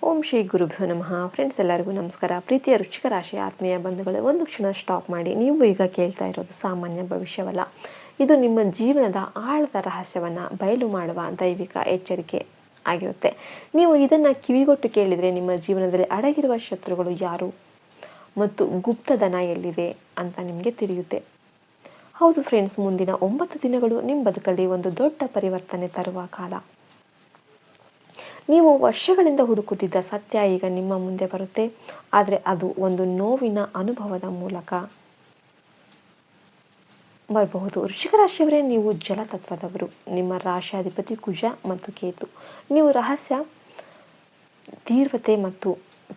ಓಂ ಶ್ರೀ ಗುರುಭ್ಯೋ ನಮಃ. ಫ್ರೆಂಡ್ಸ್, ಎಲ್ಲರಿಗೂ ನಮಸ್ಕಾರ. ಪ್ರೀತಿಯ ವೃಶ್ಚಿಕ ರಾಶಿಯ ಆತ್ಮೀಯ ಬಂಧುಗಳೇ, ಒಂದು ಕ್ಷಣ ಸ್ಟಾಪ್ ಮಾಡಿ. ನೀವು ಈಗ ಕೇಳ್ತಾ ಇರೋದು ಸಾಮಾನ್ಯ ಭವಿಷ್ಯವಲ್ಲ. ಇದು ನಿಮ್ಮ ಜೀವನದ ಆಳದ ರಹಸ್ಯವನ್ನು ಬಯಲು ಮಾಡುವ ದೈವಿಕ ಎಚ್ಚರಿಕೆ ಆಗಿರುತ್ತೆ. ನೀವು ಇದನ್ನು ಕಿವಿಗೊಟ್ಟು ಕೇಳಿದರೆ ನಿಮ್ಮ ಜೀವನದಲ್ಲಿ ಅಡಗಿರುವ ಶತ್ರುಗಳು ಯಾರು ಮತ್ತು ಗುಪ್ತಧನ ಎಲ್ಲಿದೆ ಅಂತ ನಿಮಗೆ ತಿಳಿಯುತ್ತೆ. ಹೌದು ಫ್ರೆಂಡ್ಸ್, ಮುಂದಿನ 9 ದಿನಗಳು ನಿಮ್ಮ ಬದುಕಲ್ಲಿ ಒಂದು ದೊಡ್ಡ ಪರಿವರ್ತನೆ ತರುವ ಕಾಲ. ನೀವು ವರ್ಷಗಳಿಂದ ಹುಡುಕುತ್ತಿದ್ದ ಸತ್ಯ ಈಗ ನಿಮ್ಮ ಮುಂದೆ ಬರುತ್ತೆ. ಆದರೆ ಅದು ಒಂದು ನೋವಿನ ಅನುಭವದ ಮೂಲಕ ಬರಬಹುದು. ವೃಶ್ಚಿಕ ರಾಶಿಯವರೇ, ನೀವು ಜಲತತ್ವದವರು. ನಿಮ್ಮ ರಾಶಿಯಾಧಿಪತಿ ಕುಜ ಮತ್ತು ಕೇತು. ನೀವು ರಹಸ್ಯ, ತೀವ್ರತೆ ಮತ್ತು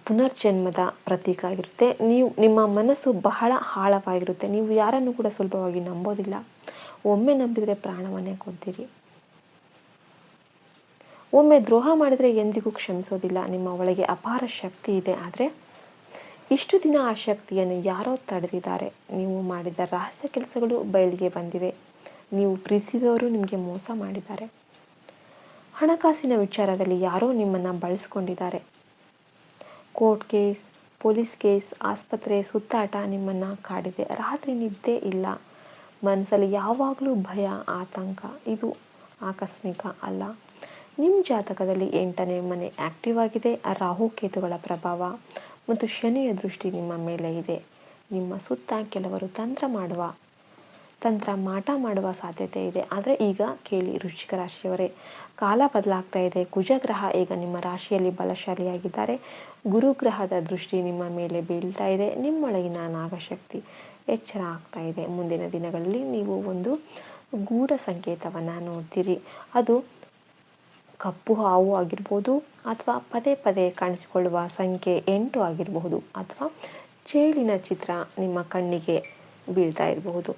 ಪುನರ್ಜನ್ಮದ ಪ್ರತೀಕ ಆಗಿರುತ್ತೆ. ನಿಮ್ಮ ಮನಸ್ಸು ಬಹಳ ಆಳವಾಗಿರುತ್ತೆ. ನೀವು ಯಾರನ್ನು ಕೂಡ ಸುಲಭವಾಗಿ ನಂಬೋದಿಲ್ಲ. ಒಮ್ಮೆ ನಂಬಿದರೆ ಪ್ರಾಣವನ್ನೇ ಕೊಡ್ತೀರಿ. ಒಮ್ಮೆ ದ್ರೋಹ ಮಾಡಿದರೆ ಎಂದಿಗೂ ಕ್ಷಮಿಸೋದಿಲ್ಲ. ನಿಮ್ಮ ಒಳಗೆ ಅಪಾರ ಶಕ್ತಿ ಇದೆ, ಆದರೆ ಇಷ್ಟು ದಿನ ಆ ಶಕ್ತಿಯನ್ನು ಯಾರೋ ತಡೆದಿದ್ದಾರೆ. ನೀವು ಮಾಡಿದ ರಹಸ್ಯ ಕೆಲಸಗಳು ಬಯಲಿಗೆ ಬಂದಿವೆ. ನೀವು ಪ್ರೀತಿಸಿದವರು ನಿಮಗೆ ಮೋಸ ಮಾಡಿದ್ದಾರೆ. ಹಣಕಾಸಿನ ವಿಚಾರದಲ್ಲಿ ಯಾರೋ ನಿಮ್ಮನ್ನು ಬಳಸ್ಕೊಂಡಿದ್ದಾರೆ. ಕೋರ್ಟ್ ಕೇಸ್, ಪೊಲೀಸ್ ಕೇಸ್, ಆಸ್ಪತ್ರೆ ಸುತ್ತಾಟ ನಿಮ್ಮನ್ನು ಕಾಡಿದೆ. ರಾತ್ರಿ ನಿದ್ದೆ ಇಲ್ಲ. ಮನಸ್ಸಲ್ಲಿ ಯಾವಾಗಲೂ ಭಯ, ಆತಂಕ. ಇದು ಆಕಸ್ಮಿಕ ಅಲ್ಲ. ನಿಮ್ಮ ಜಾತಕದಲ್ಲಿ 8ನೇ ಮನೆ ಆ್ಯಕ್ಟಿವ್ ಆಗಿದೆ. ರಾಹುಕೇತುಗಳ ಪ್ರಭಾವ ಮತ್ತು ಶನಿಯ ದೃಷ್ಟಿ ನಿಮ್ಮ ಮೇಲೆ ಇದೆ. ನಿಮ್ಮ ಸುತ್ತ ಕೆಲವರು ತಂತ್ರ ಮಾಟ ಮಾಡುವ ಸಾಧ್ಯತೆ ಇದೆ. ಆದರೆ ಈಗ ಕೇಳಿ ವೃಶ್ಚಿಕ ರಾಶಿಯವರೇ, ಕಾಲ ಬದಲಾಗ್ತಾ ಇದೆ. ಕುಜಗ್ರಹ ಈಗ ನಿಮ್ಮ ರಾಶಿಯಲ್ಲಿ ಬಲಶಾಲಿಯಾಗಿದ್ದಾರೆ. ಗುರುಗ್ರಹದ ದೃಷ್ಟಿ ನಿಮ್ಮ ಮೇಲೆ ಬೀಳ್ತಾ ಇದೆ. ನಿಮ್ಮೊಳಗಿನ ನಾಗಶಕ್ತಿ ಎಚ್ಚರ ಆಗ್ತಾ ಇದೆ. ಮುಂದಿನ ದಿನಗಳಲ್ಲಿ ನೀವು ಒಂದು ಗೂಢ ಸಂಕೇತವನ್ನು ನೋಡ್ತೀರಿ. ಅದು ಕಪ್ಪು ಹಾವು ಆಗಿರ್ಬೋದು, ಅಥವಾ ಪದೇ ಪದೇ ಕಾಣಿಸಿಕೊಳ್ಳುವ ಸಂಖ್ಯೆ 8 ಆಗಿರಬಹುದು, ಅಥವಾ ಚೇಳಿನ ಚಿತ್ರ ನಿಮ್ಮ ಕಣ್ಣಿಗೆ ಬೀಳ್ತಾ ಇರಬಹುದು.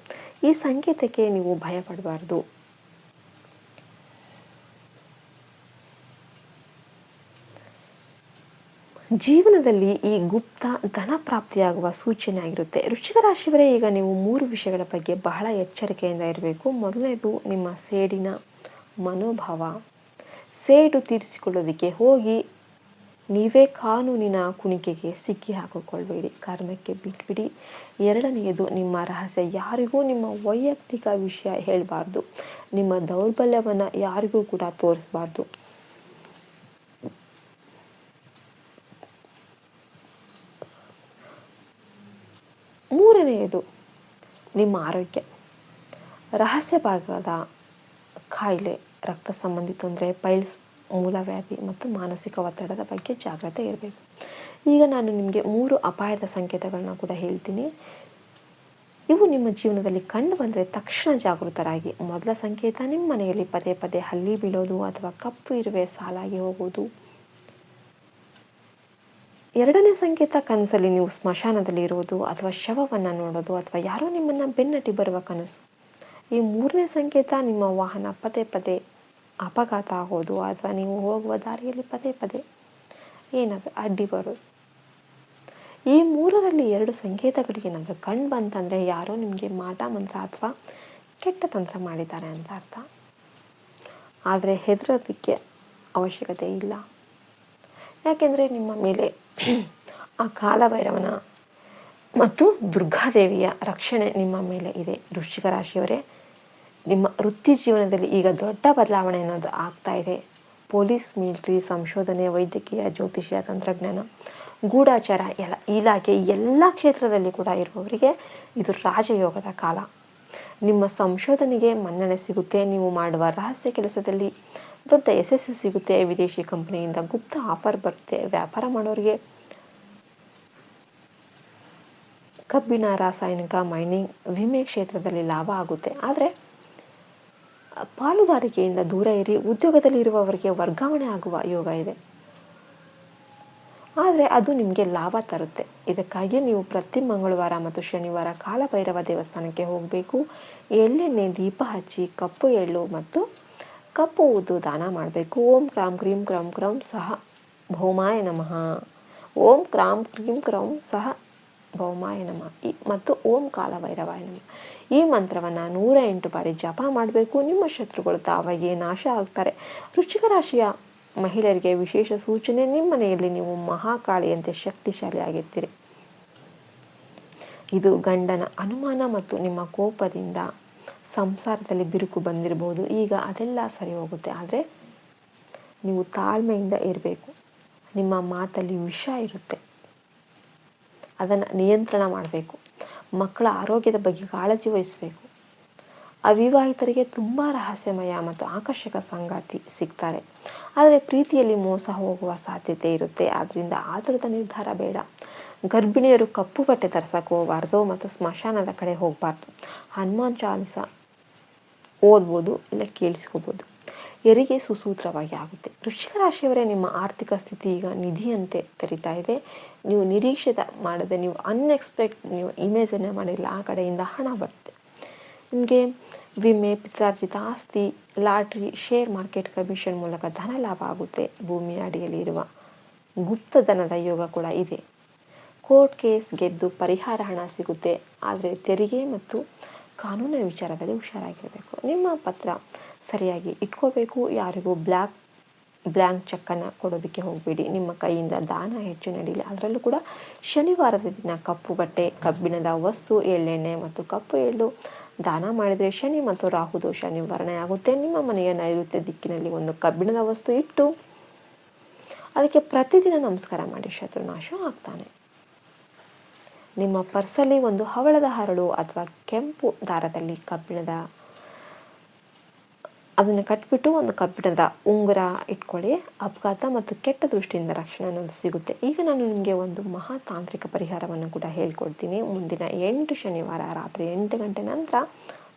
ಈ ಸಂಕೇತಕ್ಕೆ ನೀವು ಭಯಪಡಬಾರ್ದು. ಜೀವನದಲ್ಲಿ ಈ ಗುಪ್ತ ಧನ ಪ್ರಾಪ್ತಿಯಾಗುವ ಸೂಚನೆ ಆಗಿರುತ್ತೆ. ವೃಶ್ಚಿಕ ರಾಶಿಯವರೇ, ಈಗ ನೀವು 3 ವಿಷಯಗಳ ಬಗ್ಗೆ ಬಹಳ ಎಚ್ಚರಿಕೆಯಿಂದ ಇರಬೇಕು. ಮೊದಲನೇದು ನಿಮ್ಮ ಸೇಡಿನ ಮನೋಭಾವ. ಸೇಡು ತೀರಿಸಿಕೊಳ್ಳೋದಕ್ಕೆ ಹೋಗಿ ನೀವೇ ಕಾನೂನಿನ ಕುಣಿಕೆಗೆ ಸಿಕ್ಕಿ ಹಾಕಿಕೊಳ್ಬೇಡಿ. ಕರ್ಮಕ್ಕೆ ಬಿಟ್ಬಿಡಿ. ಎರಡನೆಯದು, ನಿಮ್ಮ ರಹಸ್ಯ ಯಾರಿಗೂ ನಿಮ್ಮ ವೈಯಕ್ತಿಕ ವಿಷಯ ಹೇಳಬಾರ್ದು. ನಿಮ್ಮ ದೌರ್ಬಲ್ಯವನ್ನು ಯಾರಿಗೂ ಕೂಡ ತೋರಿಸಬಾರ್ದು. ಮೂರನೆಯದು, ನಿಮ್ಮ ಆರೋಗ್ಯ. ರಹಸ್ಯ ಭಾಗದ ಕಾಯಿಲೆ, ರಕ್ತ ಸಂಬಂಧಿ ತೊಂದರೆ, ಪೈಲ್ಸ್, ಮೂಲವ್ಯಾಧಿ ಮತ್ತು ಮಾನಸಿಕ ಒತ್ತಡದ ಬಗ್ಗೆ ಜಾಗ್ರತೆ ಇರಬೇಕು. ಈಗ ನಾನು ನಿಮಗೆ 3 ಅಪಾಯದ ಸಂಕೇತಗಳನ್ನ ಕೂಡ ಹೇಳ್ತೀನಿ. ಇವು ನಿಮ್ಮ ಜೀವನದಲ್ಲಿ ಕಂಡು ಬಂದರೆ ತಕ್ಷಣ ಜಾಗೃತರಾಗಿ. ಮೊದಲ ಸಂಕೇತ, ನಿಮ್ಮ ಮನೆಯಲ್ಲಿ ಪದೇ ಪದೇ ಹಲ್ಲಿ ಬೀಳೋದು ಅಥವಾ ಕಪ್ಪು ಇರುವೆ ಸಾಲಾಗಿ ಹೋಗೋದು. ಎರಡನೇ ಸಂಕೇತ, ಕನಸಲ್ಲಿ ನೀವು ಸ್ಮಶಾನದಲ್ಲಿ ಇರೋದು ಅಥವಾ ಶವವನ್ನು ನೋಡೋದು, ಅಥವಾ ಯಾರೋ ನಿಮ್ಮನ್ನು ಬೆನ್ನಟ್ಟಿ ಬರುವ ಕನಸು. ಈ ಮೂರನೇ ಸಂಕೇತ, ನಿಮ್ಮ ವಾಹನ ಪದೇ ಪದೇ ಅಪಘಾತ ಆಗೋದು, ಅಥವಾ ನೀವು ಹೋಗುವ ದಾರಿಯಲ್ಲಿ ಪದೇ ಪದೇ ಏನಾದರೂ ಅಡ್ಡಿ ಬರೋದು. ಈ 3ರಲ್ಲಿ 2 ಸಂಕೇತಗಳಿಗೆ ಏನಾದರೂ ಕಂಡು ಬಂತಂದರೆ ಯಾರೋ ನಿಮಗೆ ಮಾಟ ಮಂತ್ರ ಅಥವಾ ಕೆಟ್ಟ ತಂತ್ರ ಮಾಡಿದ್ದಾರೆ ಅಂತ ಅರ್ಥ. ಆದರೆ ಹೆದರೋದಕ್ಕೆ ಅವಶ್ಯಕತೆ ಇಲ್ಲ. ಯಾಕೆಂದರೆ ನಿಮ್ಮ ಮೇಲೆ ಆ ಕಾಲಭೈರವನ ಮತ್ತು ದುರ್ಗಾದೇವಿಯ ರಕ್ಷಣೆ ನಿಮ್ಮ ಮೇಲೆ ಇದೆ. ವೃಶ್ಚಿಕ ರಾಶಿಯವರೇ, ನಿಮ್ಮ ವೃತ್ತಿ ಜೀವನದಲ್ಲಿ ಈಗ ದೊಡ್ಡ ಬದಲಾವಣೆ ಅನ್ನೋದು ಆಗ್ತಾ ಇದೆ. ಪೊಲೀಸ್, ಮಿಲಿಟರಿ, ಸಂಶೋಧನೆ, ವೈದ್ಯಕೀಯ, ಜ್ಯೋತಿಷ್ಯ, ತಂತ್ರಜ್ಞಾನ, ಗೂಢಾಚಾರ, ಇಲಾಖೆ ಎಲ್ಲ ಕ್ಷೇತ್ರದಲ್ಲಿ ಕೂಡ ಇರುವವರಿಗೆ ಇದು ರಾಜಯೋಗದ ಕಾಲ. ನಿಮ್ಮ ಸಂಶೋಧನೆಗೆ ಮನ್ನಣೆ ಸಿಗುತ್ತೆ. ನೀವು ಮಾಡುವ ರಹಸ್ಯ ಕೆಲಸದಲ್ಲಿ ದೊಡ್ಡ ಯಶಸ್ಸು ಸಿಗುತ್ತೆ. ವಿದೇಶಿ ಕಂಪನಿಯಿಂದ ಗುಪ್ತ ಆಫರ್ ಬರುತ್ತೆ. ವ್ಯಾಪಾರ ಮಾಡೋರಿಗೆ ಕಬ್ಬಿಣ, ರಾಸಾಯನಿಕ, ಮೈನಿಂಗ್, ವಿಮೆ ಕ್ಷೇತ್ರದಲ್ಲಿ ಲಾಭ ಆಗುತ್ತೆ. ಆದರೆ ಪಾಲುದಾರಿಕೆಯಿಂದ ದೂರ ಇರಿ. ಉದ್ಯೋಗದಲ್ಲಿ ಇರುವವರಿಗೆ ವರ್ಗಾವಣೆ ಆಗುವ ಯೋಗ ಇದೆ, ಆದರೆ ಅದು ನಿಮಗೆ ಲಾಭ ತರುತ್ತೆ. ಇದಕ್ಕಾಗಿ ನೀವು ಪ್ರತಿ ಮಂಗಳವಾರ ಮತ್ತು ಶನಿವಾರ ಕಾಲಭೈರವ ದೇವಸ್ಥಾನಕ್ಕೆ ಹೋಗಬೇಕು. ಎಳ್ಳೆಣ್ಣೆ ದೀಪ ಹಚ್ಚಿ ಕಪ್ಪು ಎಳ್ಳು ಮತ್ತು ಕಪ್ಪು ಉದ್ದು ದಾನ ಮಾಡಬೇಕು. ಓಂ ಕ್ರಾಂ ಕ್ರೀಂ ಕ್ರಂ ಕ್ರಂ ಸಹ ಭೌಮಾಯ ನಮಃ. ಓಂ ಕ್ರಾಂ ಕ್ರೀಂ ಕ್ರಂ ಸಹ ಭೌಮಾಯ ನಮಃ ಮತ್ತು ಓಂ ಕಾಲಭೈರವಾಯ ನಮಃ. ಈ ಮಂತ್ರವನ್ನು 108 ಬಾರಿ ಜಪ ಮಾಡಬೇಕು. ನಿಮ್ಮ ಶತ್ರುಗಳು ತಾವಾಗಿಯೇ ನಾಶ ಆಗ್ತಾರೆ. ವೃಶ್ಚಿಕ ರಾಶಿಯ ಮಹಿಳೆಯರಿಗೆ ವಿಶೇಷ ಸೂಚನೆ, ನಿಮ್ಮ ಮನೆಯಲ್ಲಿ ನೀವು ಮಹಾಕಾಳಿಯಂತೆ ಶಕ್ತಿಶಾಲಿಯಾಗಿರ್ತೀರಿ. ಇದು ಗಂಡನ ಅನುಮಾನ ಮತ್ತು ನಿಮ್ಮ ಕೋಪದಿಂದ ಸಂಸಾರದಲ್ಲಿ ಬಿರುಕು ಬಂದಿರಬಹುದು. ಈಗ ಅದೆಲ್ಲ ಸರಿ ಹೋಗುತ್ತೆ. ಆದರೆ ನೀವು ತಾಳ್ಮೆಯಿಂದ ಇರಬೇಕು. ನಿಮ್ಮ ಮಾತಲ್ಲಿ ವಿಷ ಇರುತ್ತೆ, ಅದನ್ನು ನಿಯಂತ್ರಣ ಮಾಡಬೇಕು. ಮಕ್ಕಳ ಆರೋಗ್ಯದ ಬಗ್ಗೆ ಕಾಳಜಿ ವಹಿಸಬೇಕು. ಅವಿವಾಹಿತರಿಗೆ ತುಂಬ ರಹಸ್ಯಮಯ ಮತ್ತು ಆಕರ್ಷಕ ಸಂಗಾತಿ ಸಿಗ್ತಾರೆ, ಆದರೆ ಪ್ರೀತಿಯಲ್ಲಿ ಮೋಸ ಹೋಗುವ ಸಾಧ್ಯತೆ ಇರುತ್ತೆ. ಆದ್ದರಿಂದ ಆತುರದ ನಿರ್ಧಾರ ಬೇಡ. ಗರ್ಭಿಣಿಯರು ಕಪ್ಪು ಬಟ್ಟೆ ಧರಿಸಕ್ಕೆ ಹೋಗಬಾರ್ದು ಮತ್ತು ಸ್ಮಶಾನದ ಕಡೆ ಹೋಗಬಾರ್ದು. ಹನುಮಾನ್ ಚಾಲಿಸ ಓದ್ಬೋದು, ಇಲ್ಲ ಕೇಳಿಸ್ಕೋಬೋದು. ಹೆರಿಗೆ ಸುಸೂತ್ರವಾಗಿ ಆಗುತ್ತೆ. ವೃಶ್ಚಿಕ ರಾಶಿಯವರೇ, ನಿಮ್ಮ ಆರ್ಥಿಕ ಸ್ಥಿತಿ ಈಗ ನಿಧಿಯಂತೆ ತೆರೀತಾ ಇದೆ. ನೀವು ನಿರೀಕ್ಷಿತ ಮಾಡದೆ, ನೀವು ಅನ್ಎಕ್ಸ್ಪೆಕ್ಟ್, ನೀವು ಇಮೇಜನ್ನೇ ಮಾಡಿಲ್ಲ ಆ ಕಡೆಯಿಂದ ಹಣ ಬರುತ್ತೆ. ನಿಮಗೆ ವಿಮೆ, ಪಿತ್ರಾರ್ಜಿತ ಆಸ್ತಿ, ಲಾಟ್ರಿ, ಶೇರ್ ಮಾರ್ಕೆಟ್, ಕಮಿಷನ್ ಮೂಲಕ ಧನ ಲಾಭ ಆಗುತ್ತೆ. ಭೂಮಿಯ ಅಡಿಯಲ್ಲಿ ಇರುವ ಗುಪ್ತಧನದ ಯೋಗ ಕೂಡ ಇದೆ. ಕೋರ್ಟ್ ಕೇಸ್ ಗೆದ್ದು ಪರಿಹಾರ ಹಣ ಸಿಗುತ್ತೆ. ಆದರೆ ತೆರಿಗೆ ಮತ್ತು ಕಾನೂನಿನ ವಿಚಾರದಲ್ಲಿ ಹುಷಾರಾಗಿರಬೇಕು. ನಿಮ್ಮ ಪತ್ರ ಸರಿಯಾಗಿ ಇಟ್ಕೋಬೇಕು. ಯಾರಿಗೂ ಬ್ಲ್ಯಾಂಕ್ ಚೆಕ್ಕನ್ನು ಕೊಡೋದಕ್ಕೆ ಹೋಗಬೇಡಿ. ನಿಮ್ಮ ಕೈಯಿಂದ ದಾನ ಹೆಚ್ಚು ನಡೀಲಿ. ಅದರಲ್ಲೂ ಕೂಡ ಶನಿವಾರದ ದಿನ ಕಪ್ಪು ಬಟ್ಟೆ, ಕಬ್ಬಿಣದ ವಸ್ತು, ಎಳ್ಳೆಣ್ಣೆ ಮತ್ತು ಕಪ್ಪು ಎಳ್ಳು ದಾನ ಮಾಡಿದರೆ ಶನಿ ಮತ್ತು ರಾಹು ದೋಷ ನಿವಾರಣೆ ಆಗುತ್ತೆ. ನಿಮ್ಮ ಮನೆಯ ನೈಋತ್ಯ ದಿಕ್ಕಿನಲ್ಲಿ ಒಂದು ಕಬ್ಬಿಣದ ವಸ್ತು ಇಟ್ಟು ಅದಕ್ಕೆ ಪ್ರತಿದಿನ ನಮಸ್ಕಾರ ಮಾಡಿ, ಶತ್ರುನಾಶ ಆಗ್ತಾನೆ. ನಿಮ್ಮ ಪರ್ಸಲ್ಲಿ ಒಂದು ಹವಳದ ಹರಳು ಅಥವಾ ಕೆಂಪು ದಾರದಲ್ಲಿ ಅದನ್ನು ಕಟ್ಬಿಟ್ಟು ಒಂದು ಕಬ್ಬಿಣದ ಉಂಗುರ ಇಟ್ಕೊಳ್ಳಿ. ಅಪಘಾತ ಮತ್ತು ಕೆಟ್ಟ ದೃಷ್ಟಿಯಿಂದ ರಕ್ಷಣೆ ಅನ್ನೋದು ಸಿಗುತ್ತೆ. ಈಗ ನಾನು ನಿಮಗೆ ಒಂದು ಮಹಾತಾಂತ್ರಿಕ ಪರಿಹಾರವನ್ನು ಕೂಡ ಹೇಳ್ಕೊಡ್ತೀನಿ. ಮುಂದಿನ 8 ಶನಿವಾರ ರಾತ್ರಿ 8 ಗಂಟೆ ನಂತರ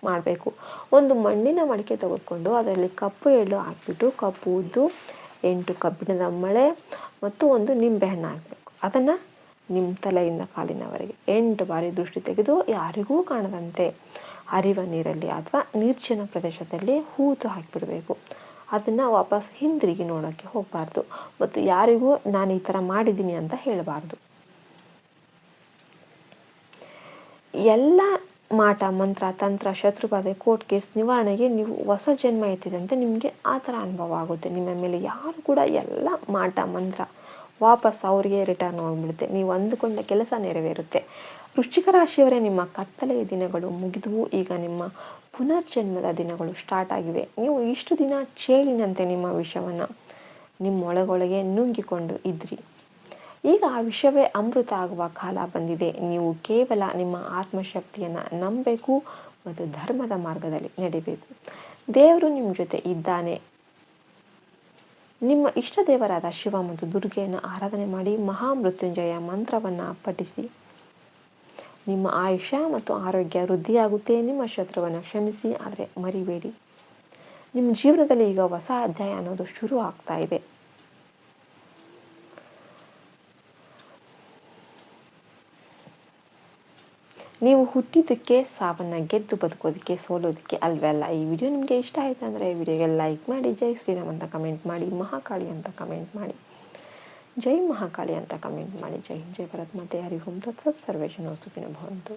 ಮಾಡಬೇಕು. ಒಂದು ಮಣ್ಣಿನ ಮಡಿಕೆ ತೆಗೆದುಕೊಂಡು ಅದರಲ್ಲಿ ಕಪ್ಪು ಎಳ್ಳು ಹಾಕಿಬಿಟ್ಟು, ಕಪ್ಪು ಉದ್ದು, 8 ಕಬ್ಬಿಣದ ಮಳೆ ಮತ್ತು ಒಂದು ನಿಂಬೆಹಣ್ಣು ಹಾಕಬೇಕು. ಅದನ್ನು ನಿಮ್ಮ ತಲೆಯಿಂದ ಕಾಲಿನವರೆಗೆ 8 ಬಾರಿ ದೃಷ್ಟಿ ತೆಗೆದು ಯಾರಿಗೂ ಕಾಣದಂತೆ ಹರಿವ ನೀರಲ್ಲಿ ಅಥವಾ ನಿರ್ಜನ ಪ್ರದೇಶದಲ್ಲಿ ಹೂತು ಹಾಕಿಬಿಡಬೇಕು. ಅದನ್ನು ವಾಪಸ್ ಹಿಂದಿರುಗಿ ನೋಡೋಕ್ಕೆ ಹೋಗಬಾರ್ದು ಮತ್ತು ಯಾರಿಗೂ ನಾನು ಈ ಥರ ಮಾಡಿದ್ದೀನಿ ಅಂತ ಹೇಳಬಾರ್ದು. ಎಲ್ಲ ಮಾಟ, ಮಂತ್ರ, ತಂತ್ರ, ಶತ್ರುಬಾಧೆ, ಕೋರ್ಟ್ ಕೇಸ್ ನಿವಾರಣೆಗೆ ನೀವು ಹೊಸ ಜನ್ಮ ಎತ್ತಿದಂತೆ ನಿಮಗೆ ಆ ಥರ ಅನುಭವ ಆಗುತ್ತೆ. ನಿಮ್ಮ ಮೇಲೆ ಯಾರು ಕೂಡ ಎಲ್ಲ ಮಾಟ ಮಂತ್ರ ವಾಪಸ್ ಅವರಿಗೆ ರಿಟರ್ನ್ ಹೋಗ್ಬಿಡುತ್ತೆ. ನೀವು ಅಂದುಕೊಂಡ ಕೆಲಸ ನೆರವೇರುತ್ತೆ. ವೃಶ್ಚಿಕ ರಾಶಿಯವರೇ, ನಿಮ್ಮ ಕತ್ತಲೆಯ ದಿನಗಳು ಮುಗಿದುವು. ಈಗ ನಿಮ್ಮ ಪುನರ್ಜನ್ಮದ ದಿನಗಳು ಸ್ಟಾರ್ಟ್ ಆಗಿವೆ. ನೀವು ಇಷ್ಟು ದಿನ ಚೇಳಿನಂತೆ ನಿಮ್ಮ ವಿಷವನ್ನು ನಿಮ್ಮೊಳಗೊಳಗೆ ನುಂಗಿಕೊಂಡು ಇದ್ರಿ. ಈಗ ಆ ವಿಷಯವೇ ಅಮೃತ ಆಗುವ ಕಾಲ ಬಂದಿದೆ. ನೀವು ಕೇವಲ ನಿಮ್ಮ ಆತ್ಮಶಕ್ತಿಯನ್ನು ನಂಬಬೇಕು ಮತ್ತು ಧರ್ಮದ ಮಾರ್ಗದಲ್ಲಿ ನಡಿಬೇಕು. ದೇವರು ನಿಮ್ಮ ಜೊತೆ ಇದ್ದಾನೆ. ನಿಮ್ಮ ಇಷ್ಟ ದೇವರಾದ ಶಿವ ಮತ್ತು ದುರ್ಗೆಯನ್ನು ಆರಾಧನೆ ಮಾಡಿ ಮಹಾಮೃತ್ಯುಂಜಯ ಮಂತ್ರವನ್ನು ಪಠಿಸಿ. ನಿಮ್ಮ ಆಯುಷ್ಯ ಮತ್ತು ಆರೋಗ್ಯ ವೃದ್ಧಿಯಾಗುತ್ತೆ. ನಿಮ್ಮ ಶತ್ರುವನ್ನು ಕ್ಷಮಿಸಿ, ಆದರೆ ಮರಿಬೇಡಿ. ನಿಮ್ಮ ಜೀವನದಲ್ಲಿ ಈಗ ಹೊಸ ಅಧ್ಯಾಯ ಅನ್ನೋದು ಶುರು ಆಗ್ತಾ ಇದೆ. ನೀವು ಹುಟ್ಟಿದ್ದಕ್ಕೆ, ಸಾವನ್ನು ಗೆದ್ದು ಬದುಕೋದಕ್ಕೆ, ಸೋಲೋದಕ್ಕೆ ಅಲ್ವೇ ಅಲ್ಲ. ಈ ವಿಡಿಯೋ ನಿಮಗೆ ಇಷ್ಟ ಆಯಿತು ಅಂದರೆ ವಿಡಿಯೋಗೆ ಲೈಕ್ ಮಾಡಿ, ಜೈ ಶ್ರೀರಾಮ್ ಅಂತ ಕಮೆಂಟ್ ಮಾಡಿ, ಮಹಾಕಾಳಿ ಅಂತ ಕಮೆಂಟ್ ಮಾಡಿ, ಜೈ ಮಹಾಕಾಳಿ ಅಂತ ಕಮೆಂಟ್ ಮಾಡಿ. ಜೈ ಹಿಂದ್, ಜೈ ಭಾರತ್ ಮಾತೆ, ಹರಿ ಓಂ ತತ್ಸತ್, ಸರ್ವೇ ಜನ ಸುಖಿನೋ ಭವಂತು.